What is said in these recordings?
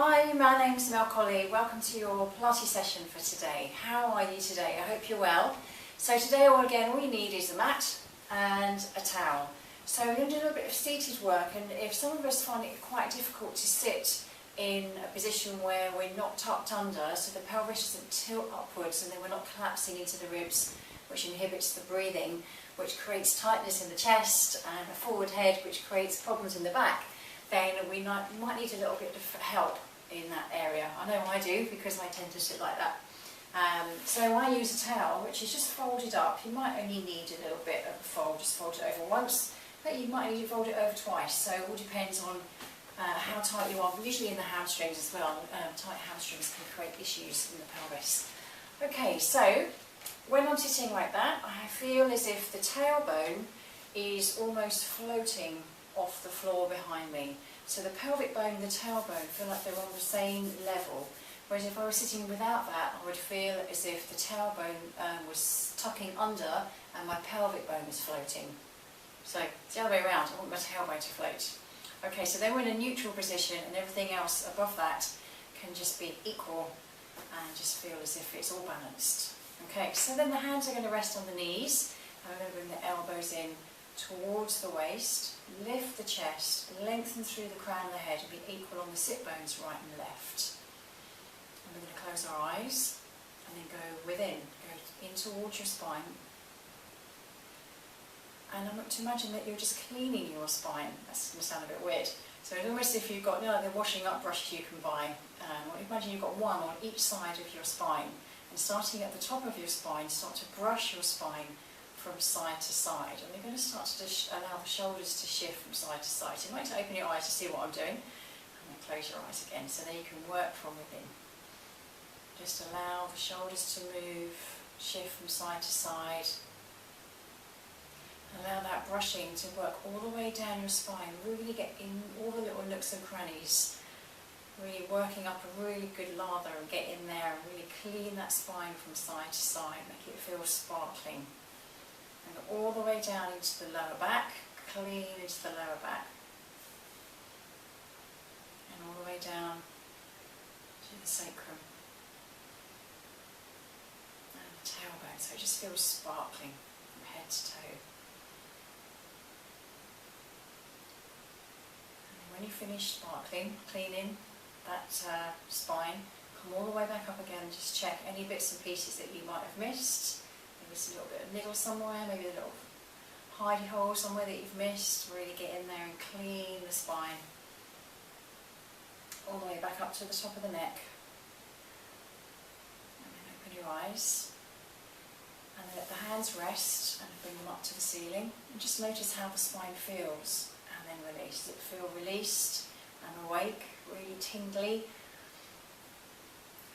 Hi, my name's Mel Collie. Welcome to your Pilates session for today. How are you today? I hope you're well. So today, all you need is a mat and a towel. So we're going to do a little bit of seated work, and if some of us find it quite difficult to sit in a position where we're not tucked under, so the pelvis doesn't tilt upwards and then we're not collapsing into the ribs, which inhibits the breathing, which creates tightness in the chest and a forward head, which creates problems in the back, then we might need a little bit of help in that area. I know I do, because I tend to sit like that. So I use a towel which is just folded up. You might only need a little bit of a fold, just fold it over once, but you might need to fold it over twice, so it all depends on how tight you are, usually in the hamstrings as well. Tight hamstrings can create issues in the pelvis. Okay, so when I'm sitting like that, I feel as if the tailbone is almost floating off the floor behind me. So the pelvic bone and the tailbone feel like they're on the same level. Whereas if I was sitting without that, I would feel as if the tailbone was tucking under and my pelvic bone was floating. So it's the other way around, I want my tailbone to float. Okay, so then we're in a neutral position and everything else above that can just be equal and just feel as if it's all balanced. Okay, so then the hands are going to rest on the knees, and we're going to bring the elbows in towards the waist, lift the chest, lengthen through the crown of the head and be equal on the sit bones right and left. And we're going to close our eyes and then go within, go in towards your spine. And I want to imagine that you're just cleaning your spine. That's going to sound a bit weird. So it's almost as if you've got, the washing up brushes you can buy. Imagine you've got one on each side of your spine. And starting at the top of your spine, start to brush your spine from side to side, and we're going to start to allow the shoulders to shift from side to side. So you might open your eyes to see what I'm doing, and then close your eyes again, so then you can work from within. Just allow the shoulders to move, shift from side to side. Allow that brushing to work all the way down your spine, really get in all the little nooks and crannies, really working up a really good lather and get in there and really clean that spine from side to side, make it feel sparkling. And all the way down into the lower back, clean into the lower back. And all the way down to the sacrum. And the tailbone, so it just feels sparkling from head to toe. And when you finish sparkling, cleaning that spine, come all the way back up again, just check any bits and pieces that you might have missed. Maybe it's a little bit of niggle somewhere, maybe a little hidey hole somewhere that you've missed. Really get in there and clean the spine. All the way back up to the top of the neck. And then open your eyes. And then let the hands rest and bring them up to the ceiling. And just notice how the spine feels. And then release. Does it feel released and awake, really tingly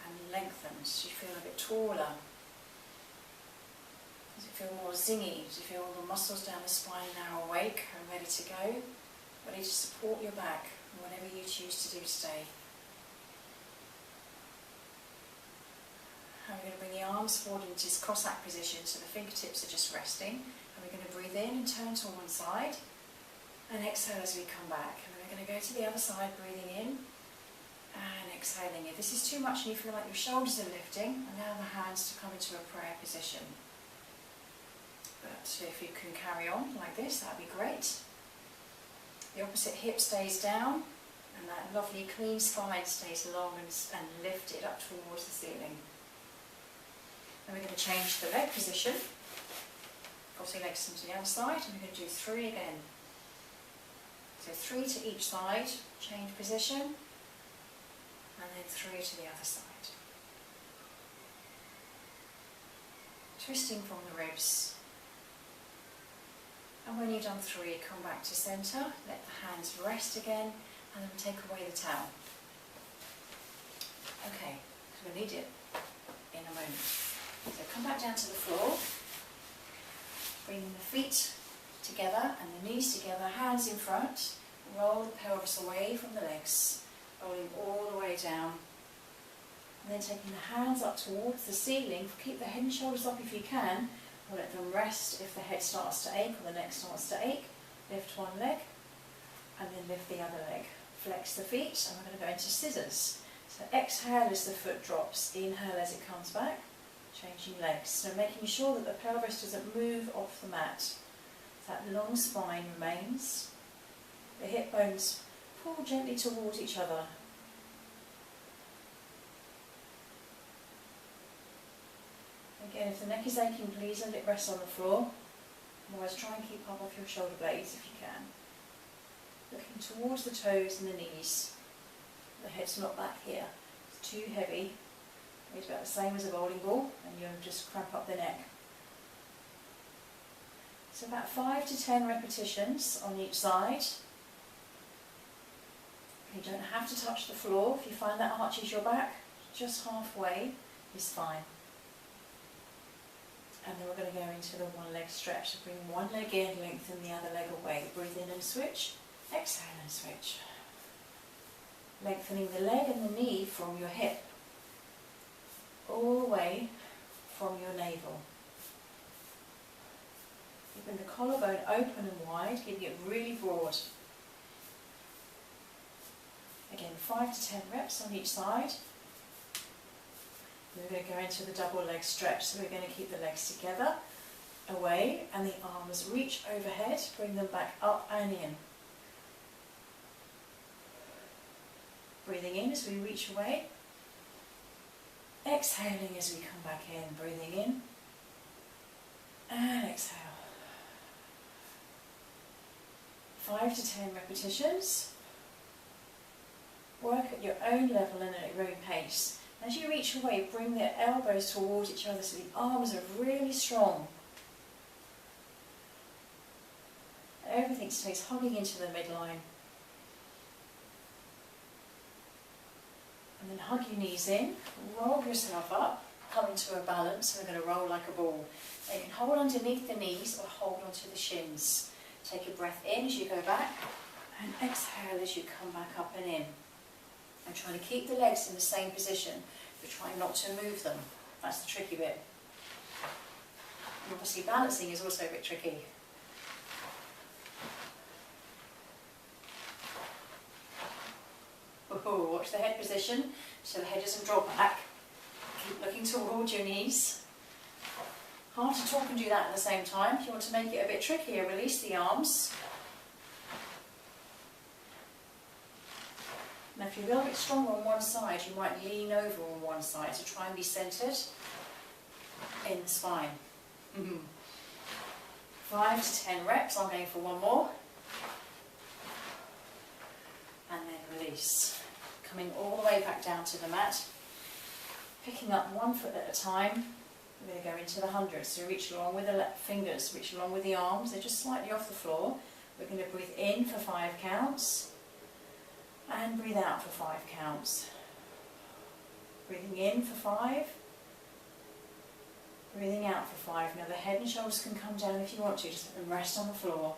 and lengthened? Do you feel a bit taller? Does it feel more zingy? Does it feel all the muscles down the spine now awake and ready to go? Ready to support your back, whatever you choose to do today. And we're going to bring the arms forward into this Cossack position, so the fingertips are just resting. And we're going to breathe in and turn to one side. And exhale as we come back. And we're going to go to the other side, breathing in and exhaling. If this is too much and you feel like your shoulders are lifting, allow the hands to come into a prayer position. But if you can carry on like this, that would be great. The opposite hip stays down, and that lovely clean spine stays long and lifted up towards the ceiling. Then we're going to change the leg position. Cross your legs into the other side, and we're going to do 3 again. So 3 to each side, change position, and then 3 to the other side. Twisting from the ribs. And when you've done 3, come back to centre, let the hands rest again, and then take away the towel. Okay, so we'll need it in a moment. So come back down to the floor, bring the feet together and the knees together, hands in front, roll the pelvis away from the legs, rolling all the way down. And then taking the hands up towards the ceiling, keep the head and shoulders up if you can, or let them rest if the head starts to ache or the neck starts to ache. Lift one leg and then lift the other leg. Flex the feet, and we're going to go into scissors. So exhale as the foot drops, inhale as it comes back, changing legs. So making sure that the pelvis doesn't move off the mat. That long spine remains. The hip bones pull gently towards each other. Again, if the neck is aching, please let it rest on the floor. Otherwise, try and keep up off your shoulder blades if you can. Looking towards the toes and the knees. The head's not back here. It's too heavy. It's about the same as a bowling ball, and you'll just cramp up the neck. So about 5 to 10 repetitions on each side. You don't have to touch the floor. If you find that arches your back, just halfway is fine. And then we're going to go into the one leg stretch. So bring one leg in, lengthen the other leg away. Breathe in and switch. Exhale and switch. Lengthening the leg and the knee from your hip. All the way from your navel. Keeping the collarbone open and wide, keeping it really broad. Again, 5 to 10 reps on each side. We're going to go into the double leg stretch, so we're going to keep the legs together, away, and the arms reach overhead, bring them back up and in. Breathing in as we reach away, exhaling as we come back in, breathing in, and exhale. 5 to 10 repetitions. Work at your own level and at your own pace. As you reach away, bring the elbows towards each other so the arms are really strong. Everything stays hugging into the midline. And then hug your knees in, roll yourself up, come into a balance, and we're going to roll like a ball. Now you can hold underneath the knees or hold onto the shins. Take a breath in as you go back, and exhale as you come back up and in. And trying to keep the legs in the same position, but trying not to move them. That's the tricky bit. And obviously balancing is also a bit tricky. Ooh, watch the head position, so the head doesn't drop back. Keep looking towards your knees. Hard to talk and do that at the same time. If you want to make it a bit trickier, release the arms. Now if you're a little bit stronger on one side, you might lean over on one side to try and be centred in the spine. 5 to 10 reps, I'm going for one more. And then release. Coming all the way back down to the mat. Picking up 1 foot at a time. We're going to go into the hundreds. So reach along with the fingers, reach along with the arms. They're just slightly off the floor. We're going to breathe in for 5 counts. And breathe out for 5 counts. Breathing in for 5. Breathing out for 5. Now the head and shoulders can come down if you want to, just let them rest on the floor.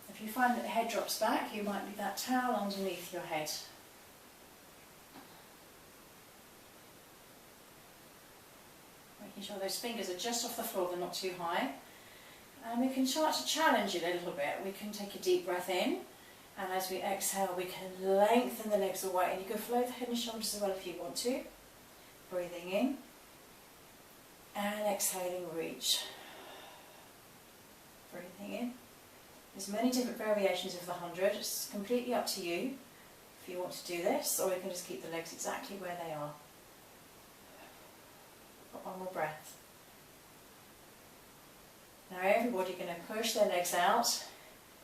If you find that the head drops back, you might leave that towel underneath your head. Making sure those fingers are just off the floor, they're not too high. And we can start to challenge it a little bit. We can take a deep breath in. And as we exhale, we can lengthen the legs away. And you can float the head and shoulders as well if you want to. Breathing in. And exhaling, reach. Breathing in. There's many different variations of the 100. It's completely up to you if you want to do this. Or you can just keep the legs exactly where they are. Got one more breath. Now everybody going to push their legs out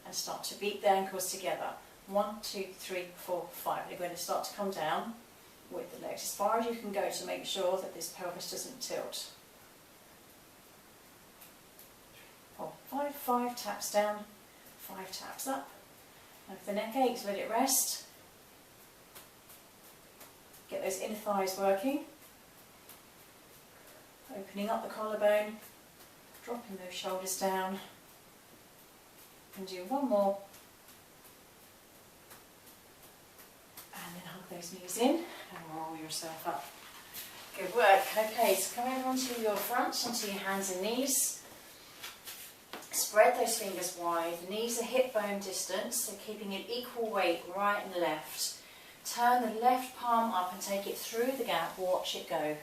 and start to beat the ankles together. 1, 2, 3, 4, 5. You're going to start to come down with the legs as far as you can go to make sure that this pelvis doesn't tilt. 4, 5, 5 taps down, 5 taps up. And if the neck aches, let it rest. Get those inner thighs working. Opening up the collarbone, dropping those shoulders down. And do one more. And then hug those knees in and roll yourself up. Good work. Okay, so come over onto your front, onto your hands and knees. Spread those fingers wide, the knees are hip bone distance, so keeping an equal weight right and left. Turn the left palm up and take it through the gap, watch it go.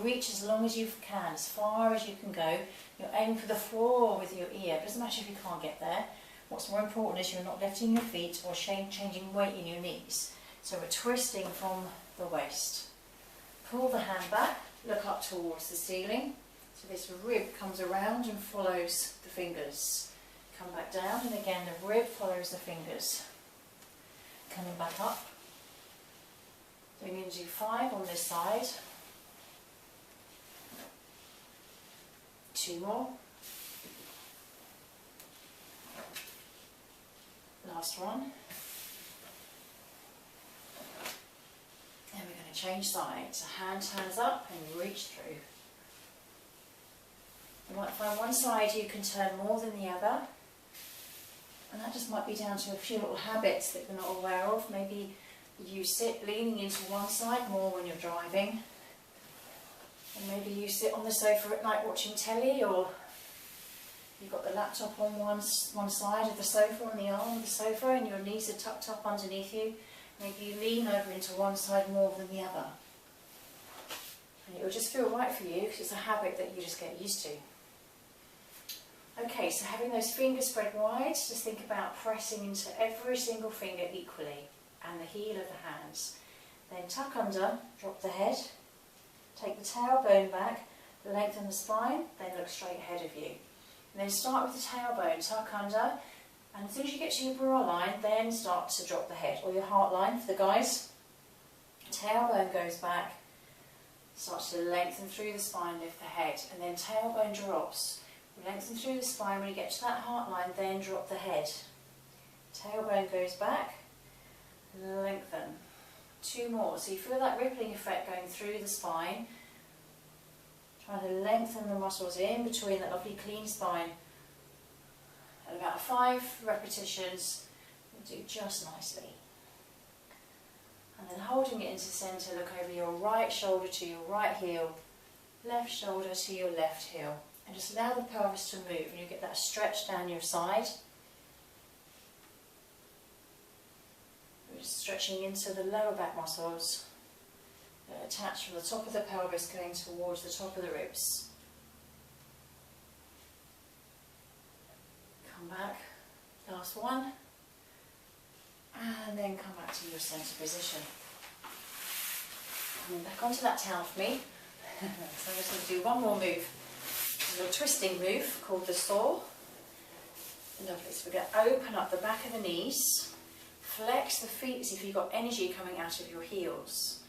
Reach as long as you can, as far as you can go. You're aiming for the floor with your ear, it doesn't matter if you can't get there. What's more important is you're not lifting your feet or changing weight in your knees. So we're twisting from the waist. Pull the hand back, look up towards the ceiling. So this rib comes around and follows the fingers. Come back down, and again the rib follows the fingers. Coming back up. So we're going to do 5 on this side. 2 more. Last one. And we're going to change sides. So hand turns up and reach through. You might find one side you can turn more than the other. And that just might be down to a few little habits that you're not aware of. Maybe you sit leaning into one side more when you're driving. And maybe you sit on the sofa at night watching telly, or you've got the laptop on one side of the sofa, on the arm of the sofa, and your knees are tucked up underneath you. Maybe you lean over into one side more than the other. And it will just feel right for you because it's a habit that you just get used to. Okay, so having those fingers spread wide, just think about pressing into every single finger equally and the heel of the hands. Then tuck under, drop the head, take the tailbone back, lengthen the spine, then look straight ahead of you. And then start with the tailbone, tuck under, and as soon as you get to your bra line, then start to drop the head, or your heart line for the guys. Tailbone goes back, start to lengthen through the spine, lift the head, and then tailbone drops. Lengthen through the spine, when you get to that heart line, then drop the head. Tailbone goes back, lengthen. 2 more, so you feel that rippling effect going through the spine. Trying to lengthen the muscles in between that lovely clean spine. At about 5 repetitions, we'll do just nicely. And then holding it into centre, look over your right shoulder to your right heel, left shoulder to your left heel. And just allow the pelvis to move, and you get that stretch down your side. We're just stretching into the lower back muscles that attach from the top of the pelvis going towards the top of the ribs. Come back, last one, and then come back to your centre position. And then back onto that towel for me. So I'm just going to do one more move. A little twisting move called the saw. Lovely. So we're going to open up the back of the knees, flex the feet as if you've got energy coming out of your heels.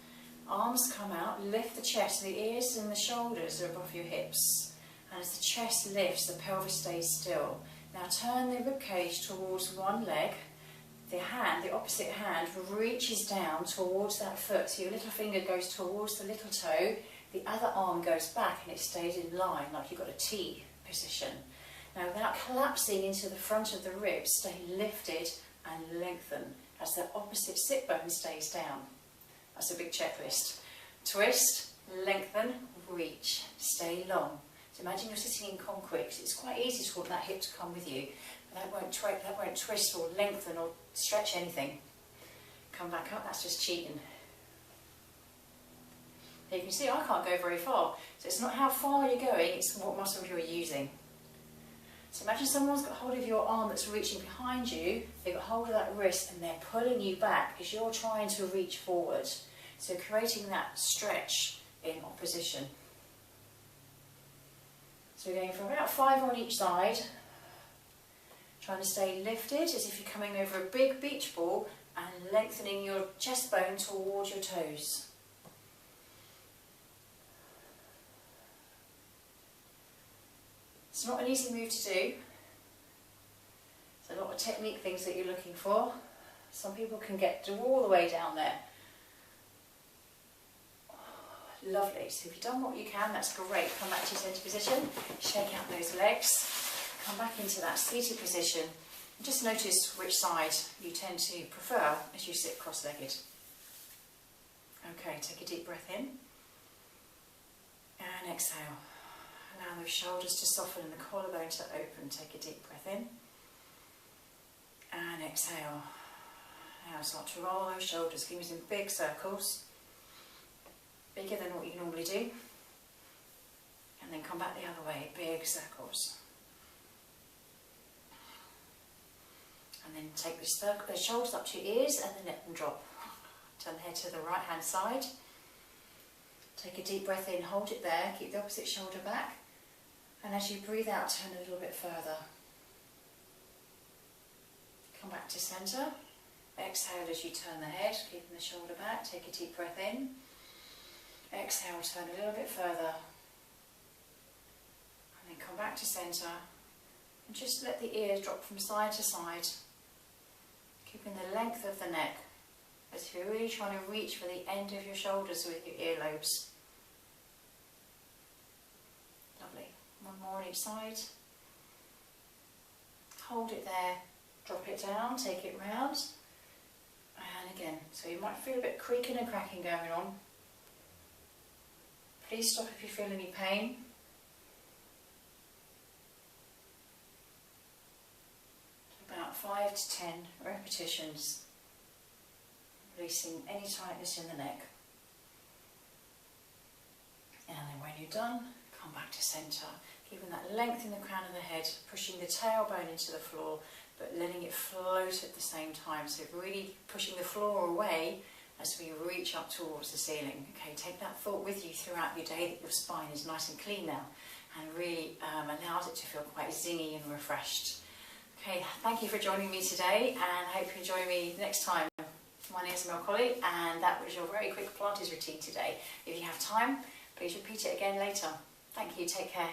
Arms come out, lift the chest, the ears and the shoulders are above your hips. And as the chest lifts, the pelvis stays still. Now turn the rib cage towards one leg. The hand, the opposite hand, reaches down towards that foot. So your little finger goes towards the little toe. The other arm goes back and it stays in line, like you've got a T position. Now without collapsing into the front of the ribs, stay lifted and lengthen as the opposite sit bone stays down. That's a big checklist. Twist, lengthen, reach, stay long. So imagine you're sitting in concrete. It's quite easy to want that hip to come with you. But that won't twist or lengthen or stretch anything. Come back up, that's just cheating. You can see I can't go very far, so it's not how far you're going, it's what muscles you're using. So imagine someone's got hold of your arm that's reaching behind you, they've got hold of that wrist and they're pulling you back because you're trying to reach forward. So creating that stretch in opposition. So we're going for about 5 on each side, trying to stay lifted as if you're coming over a big beach ball and lengthening your chest bone towards your toes. It's not an easy move to do. There's a lot of technique things that you're looking for. Some people can get all the way down there. Lovely. So if you've done what you can, that's great. Come back to your centre position. Shake out those legs. Come back into that seated position. And just notice which side you tend to prefer as you sit cross-legged. Okay, take a deep breath in. And exhale. Allow those shoulders to soften and the collarbone to open. Take a deep breath in. And exhale. Now start to roll those shoulders. Give me some big circles. Bigger than what you normally do. And then come back the other way. Big circles. And then take the shoulders up to your ears and then let them drop. Turn the head to the right hand side. Take a deep breath in, hold it there, keep the opposite shoulder back. And as you breathe out, turn a little bit further. Come back to centre. Exhale as you turn the head, keeping the shoulder back. Take a deep breath in. Exhale, turn a little bit further. And then come back to centre. And just let the ears drop from side to side. Keeping the length of the neck. As if you're really trying to reach for the end of your shoulders with your earlobes. Lovely. One more on each side. Hold it there. Drop it down. Take it round. And again. So you might feel a bit creaking and cracking going on. Please stop if you feel any pain. About 5 to 10 repetitions. Releasing any tightness in the neck. And then when you're done, come back to centre. Keeping that length in the crown of the head, pushing the tailbone into the floor, but letting it float at the same time. So really pushing the floor away as we reach up towards the ceiling. Okay, take that thought with you throughout your day that your spine is nice and clean now and really allows it to feel quite zingy and refreshed. Okay, thank you for joining me today and I hope you join me next time. My name is Mel Collie and that was your very quick Pilates routine today. If you have time, please repeat it again later. Thank you, take care.